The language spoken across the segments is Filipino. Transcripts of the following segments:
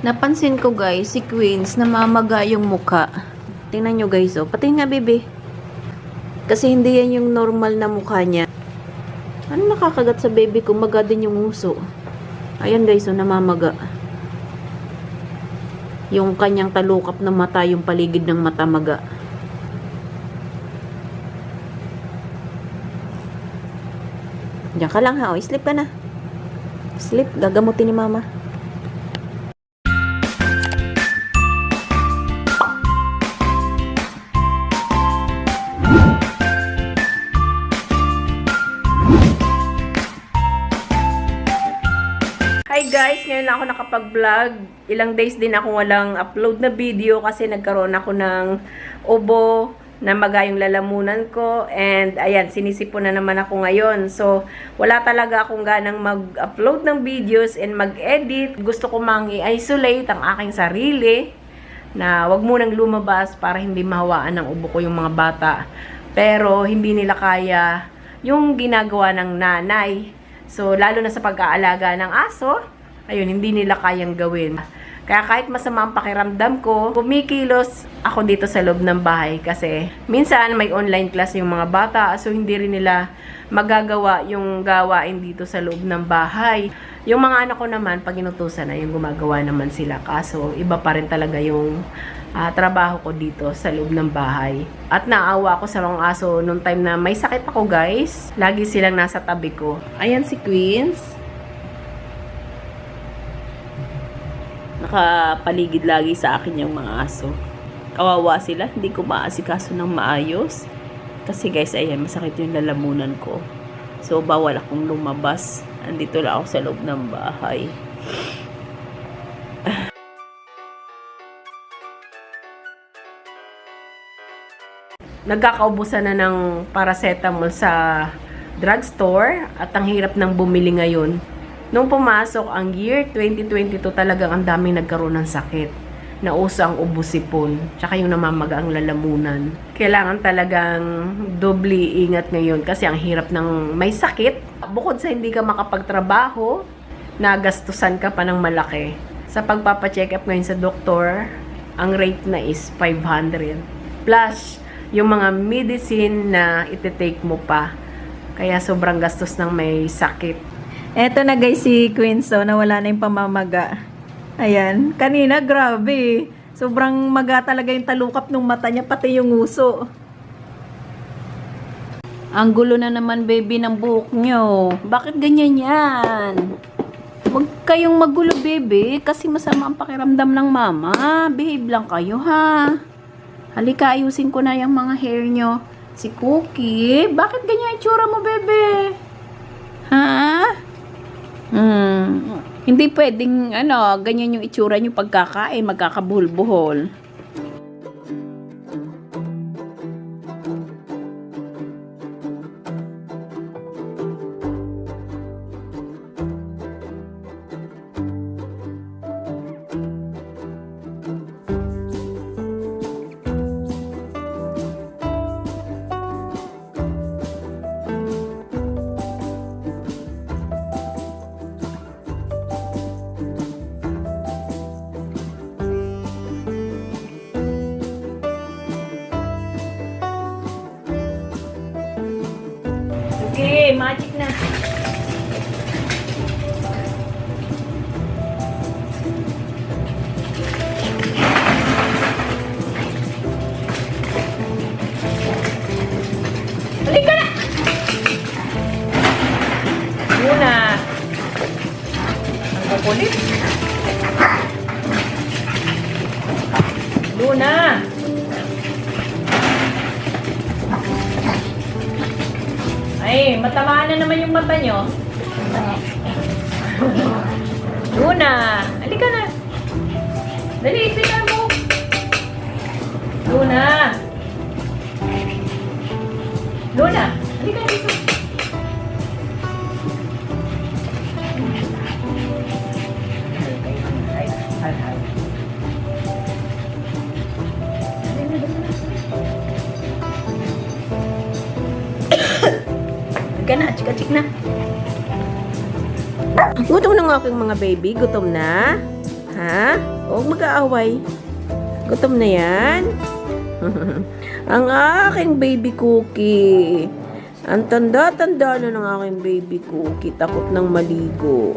Napansin ko guys, si Queens namamaga yung mukha. Tingnan nyo guys, oh. Pati nga bebe. Kasi hindi yan yung normal na mukha niya. Ano nakakagat sa baby ko? Maga din yung uso. Ayan guys, oh, namamaga. Yung kanyang talukap ng mata, yung paligid ng mata maga. Diyan ka lang ha, oh. Sleep ka na. Sleep, gagamutin ni mama. Hi guys, ngayon lang ako nakapag-vlog. Ilang days din ako walang upload na video kasi nagkaroon ako ng ubo na maga yung lalamunan ko. And ayan, sinisipon na naman ako ngayon. So, wala talaga akong ganang mag-upload ng videos and mag-edit. Gusto ko mang i-isolate ang aking sarili na wag munang lumabas para hindi mahawaan ng ubo ko yung mga bata. Pero hindi nila kaya yung ginagawa ng nanay. So, lalo na sa pag-aalaga ng aso, ayun, hindi nila kayang gawin. Kaya kahit masama ang pakiramdam ko, kumikilos ako dito sa loob ng bahay kasi minsan may online class yung mga bata, so hindi rin nila magagawa yung gawain dito sa loob ng bahay. Yung mga anak ko naman, pag inutusan na, yung gumagawa naman sila. Kaso, iba pa rin talaga yung trabaho ko dito sa loob ng bahay. At naawa ako sa mga aso nung time na may sakit ako guys. Lagi silang nasa tabi ko. Ayan si Queens. Nakapaligid lagi sa akin yung mga aso. Kawawa sila, hindi ko maasikaso ng maayos. Kasi guys, ayan, masakit yung lalamunan ko. So, bawal akong lumabas. Andito lang ako sa loob ng bahay. Nagkakaubusan na ng paracetamol sa drugstore at ang hirap ng bumili ngayon. Nung pumasok ang year 2022, talagang ang daming nagkaroon ng sakit. Nauso ang ubo-sipon, tsaka yung namamaga ang lalamunan. Kailangan talagang doble ingat ngayon kasi ang hirap ng may sakit. Bukod sa hindi ka makapagtrabaho, nagastusan ka pa ng malaki. Sa pagpapacheck up ngayon sa doktor, ang rate na is 500. Plus, yung mga medicine na iti-take mo pa. Kaya sobrang gastos ng may sakit. Eto na guys si Queen, so nawala na yung pamamaga. Ayan, kanina grabe. Sobrang maga talaga yung talukap ng mata niya, pati yung uso. Ang gulo na naman baby ng buhok nyo. Bakit ganyan yan? Huwag kayong magulo baby kasi masama ang pakiramdam ng mama. Behave lang kayo ha. Halika, ayusin ko na yung mga hair nyo. Si Cookie, bakit ganyan yung tsura mo, bebe? Ha? Hindi pwedeng, ganyan yung itsura nyo pagkakain, magkakabuhol-buhol. Okay, magic na. Halika na! Muna. Ang kukulit. Luna! Ay, matamaan na naman yung mata nyo. Luna! Halika na! Dali, ipila mo! Luna! Luna! Halika dito! Ka na, chika-chik na. Gutom na ng aking mga baby. Gutom na? Ha? Huwag mag-aaway. Gutom na yan. Ang aking baby cookie. Ang tanda-tanda na ng aking baby cookie. Takot ng maligo.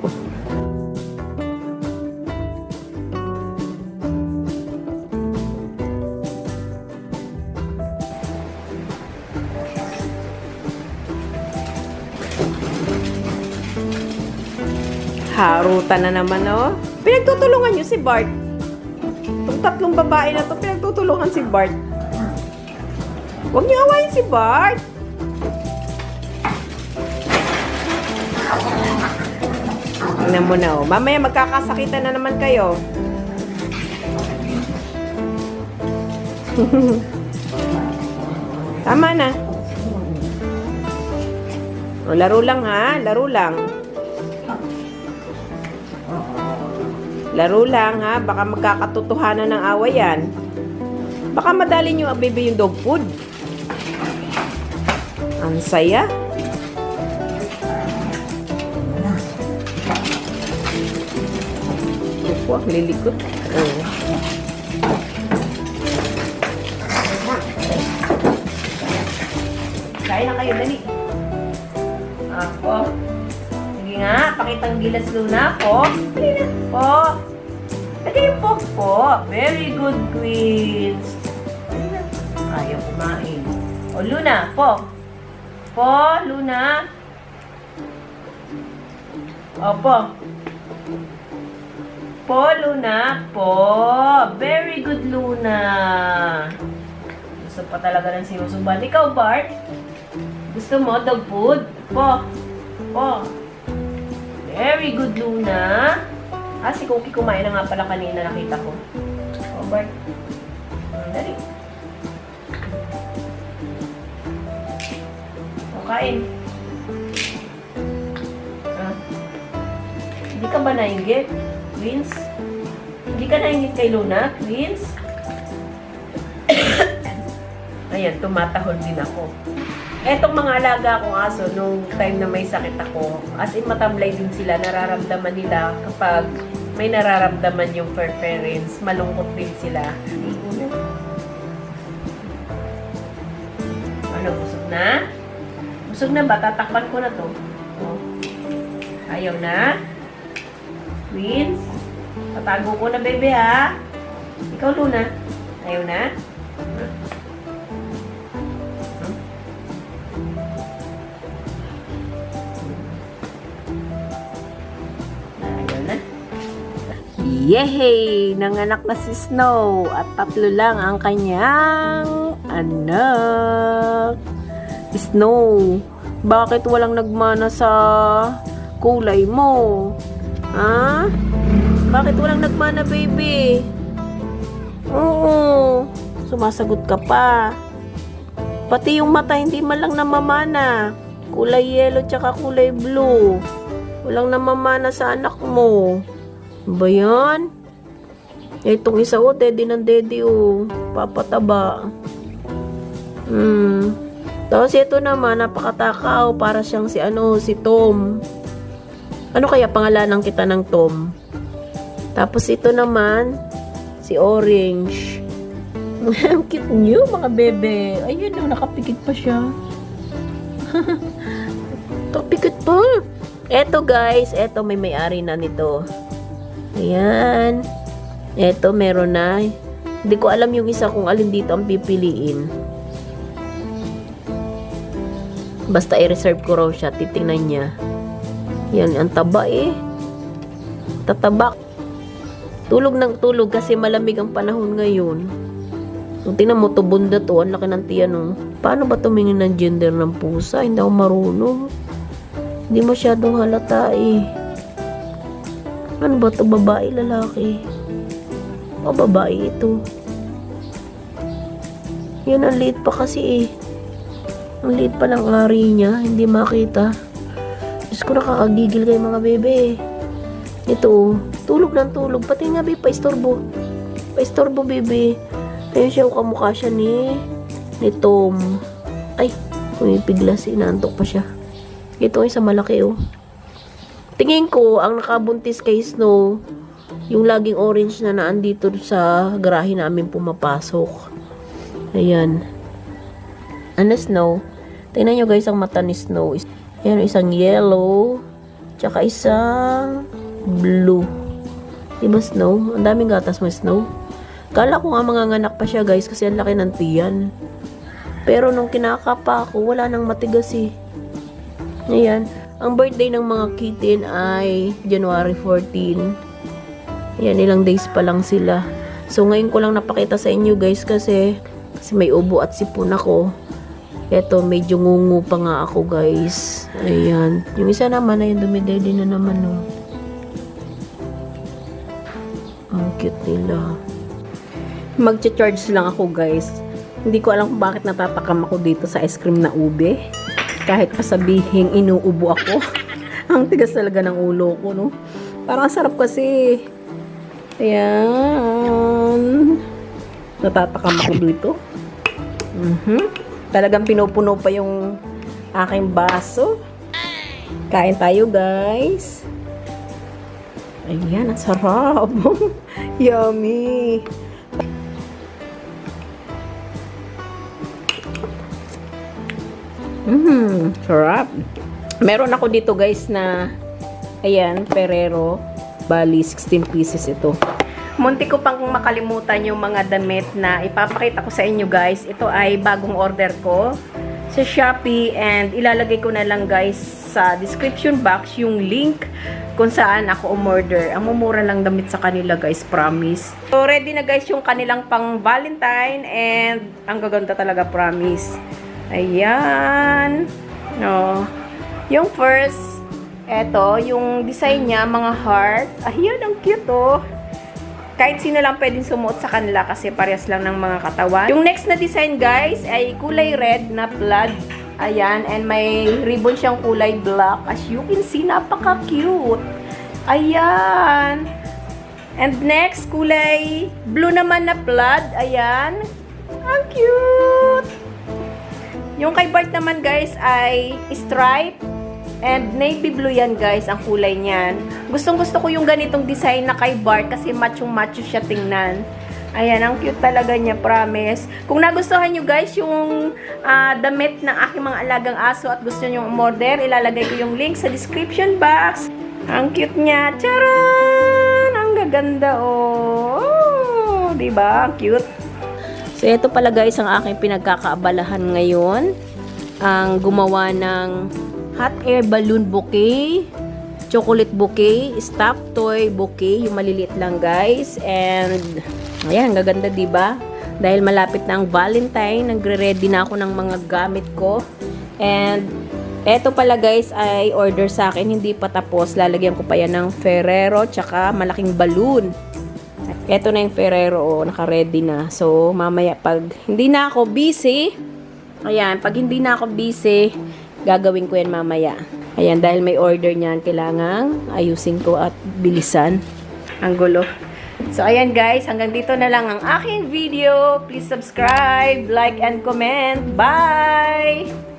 Harutan na naman, oh. Pinagtutulungan niyo si Bart. Itong tatlong babae na to, pinagtutulungan si Bart. Huwag niyo awayin si Bart. Tingnan mo na, oh. Mamaya magkakasakitan na naman kayo. Tama na. O, laro lang, ha? Laro lang. Laro lang, ha? Baka magkakatotohanan ng away yan. Baka madali nyo baby yung dog food. Ang saya. Ito po, lilikot. Oh. Kain na kayo, dali. Ako. Sige nga, pakitang gilas Luna. Po. Po. Lagay po po. Very good, queens. Ayaw kumain. O, Luna, po. Po, Luna. Opo. Po, Luna. Po. Very good, Luna. Gusto pa talaga ng sinusuban. Ikaw, Bart? Gusto mo dog food? Po. Po. Very good, Luna. Si Cookie kumain na nga pala kanina, nakita ko. O, Bart. Dali. O, kain. Hindi ka ba nainggit, Queens? Hindi ka nainggit kay Luna, Queens? Ayan, tumatahol din ako. Etong mga alaga akong aso, nung time na may sakit ako, as in matamlay din sila, nararamdaman nila kapag may nararamdaman yung fur parents, malungkot din sila. Ano, busog na? Busog na ba? Tatakpan ko na to. Oh. Ayaw na? Queens? Tatago ko na, bebe, ha? Ikaw, Luna? Ayaw na? Yehey! Nanganak na si Snow at 3 lang ang kanyang anak. Snow, bakit walang nagmana sa kulay mo? Ha? Bakit walang nagmana, baby? Oo, sumasagot ka pa. Pati yung mata hindi man lang namamana. Kulay yellow tsaka kulay blue. Walang namamana sa anak mo. Ba yan? Itong isa, oh, daddy ng daddy, oh. Papataba. Tapos ito naman, napakatakaw. Para siyang si Tom. Ano kaya pangalanan kita ng Tom? Tapos ito naman, si Orange. Ang cute niyo, mga bebe. Ayun, oh, nakapikit pa siya. Nakapikit pa. Eto, guys. Eto, may-ari na nito. Ayan. Eto, meron na. Hindi ko alam yung isa kung alin dito ang pipiliin. Basta i-reserve ko raw siya. Titingnan niya. Yan, ang taba eh. Tatabak. Tulog ng tulog kasi malamig ang panahon ngayon. Kung tingnan mo, tubunda to. Ang laki ng tiyan, oh. Paano ba tumingin ng gender ng pusa? Hindi ako marunong. Hindi masyadong halata eh. Ano ba ito? Babae, lalaki? O, babae ito. Yan, ang liit pa kasi eh. Ang liit pa ng ari niya. Hindi makita. Diyos ko, nakakagigil kayo mga bebe. Ito, tulog ng tulog. Pati nga, bebe, paistorbo. Paistorbo, bebe. Ayun siya, kamukha siya ni Tom. Ay, pumipiglas. Inaantok pa siya. Ito, isa malaki, oh. Tingin ko, ang nakabuntis kay Snow, Yung laging orange na naandito sa garahe namin pumapasok. Ayan. Ano snow? Tingnan nyo guys ang mata ni Snow. Ayan, isang yellow. Tsaka isang blue. Diba Snow? Ang daming gatas mo Snow. Kala ko nga manganganak pa siya guys kasi ang laki ng tiyan. Pero nung kinakapa ako, wala nang matigas eh. Ayan. Ang birthday ng mga kitten ay January 14. Ayan, ilang days pa lang sila. So ngayon ko lang napakita sa inyo guys kasi may ubo at sipon ako. Eto, medyo ngungu pa nga ako, guys. Ayan. Yung isa naman, ayun, dumidede na naman, no. Ang cute nila. Magcha-charge lang ako, guys. Hindi ko alam kung bakit natatakam ako dito sa ice cream na ube. Kahit pasabihin, inuubo ako. Ang tigas talaga ng ulo ko, no. Parang sarap kasi. Ayan. Natatakam ako dito. Talagang pinupuno pa yung aking baso. Kain tayo, guys. Ayan, ang sarap. Yummy. Sarap. Meron ako dito, guys, na ayan, Ferrero. Bali, 16 pieces ito. Munti ko pang makalimutan yung mga damit na ipapakita ko sa inyo guys. Ito ay bagong order ko sa Shopee and ilalagay ko na lang guys sa description box yung link kung saan ako umorder. Ang mumura lang damit sa kanila guys, promise. So ready na guys yung kanilang pang Valentine and ang gaganda talaga, promise. Ayan. No. Yung first, eto, yung design niya, mga heart. Ayan, ang cute oh. Kahit sino lang pwedeng sumuot sa kanila kasi parehas lang ng mga katawan. Yung next na design guys ay kulay red na plaid. Ayan, and may ribbon siyang kulay black. As you can see, napaka-cute. Ayan. And next, kulay blue naman na plaid. Ayan. Ang cute. Yung kay Bart naman guys ay stripe. And navy blue yan guys, ang kulay niyan. Gustong gusto ko yung ganitong design na kay Bart kasi macho-macho siya tingnan. Ayan, ang cute talaga niya, promise. Kung nagustuhan nyo guys yung damit ng aking mga alagang aso at gusto nyo umorder, ilalagay ko yung link sa description box. Ang cute niya. Charan! Ang gaganda oh. Diba? Ang cute. So ito pala guys ang aking pinagkakaabalahan ngayon. Ang gumawa ng hot air balloon bouquet, chocolate bouquet, stuffed toy bouquet, yung maliliit lang guys. And ayan, gaganda diba? Dahil malapit na ang Valentine, nagre-ready na ako ng mga gamit ko. And eto pala guys ay order sa akin, hindi pa tapos. Lalagyan ko pa yan ng Ferrero tsaka malaking balloon. Eto na yung Ferrero, oh, naka-ready na. So mamaya pag hindi na ako busy, ayan, pag hindi na ako busy, gagawin ko yan mamaya. Ayan, dahil may order niyan, kailangang ayusin ko at bilisan. Ang gulo. So, ayan guys, hanggang dito na lang ang aking video. Please subscribe, like, and comment. Bye!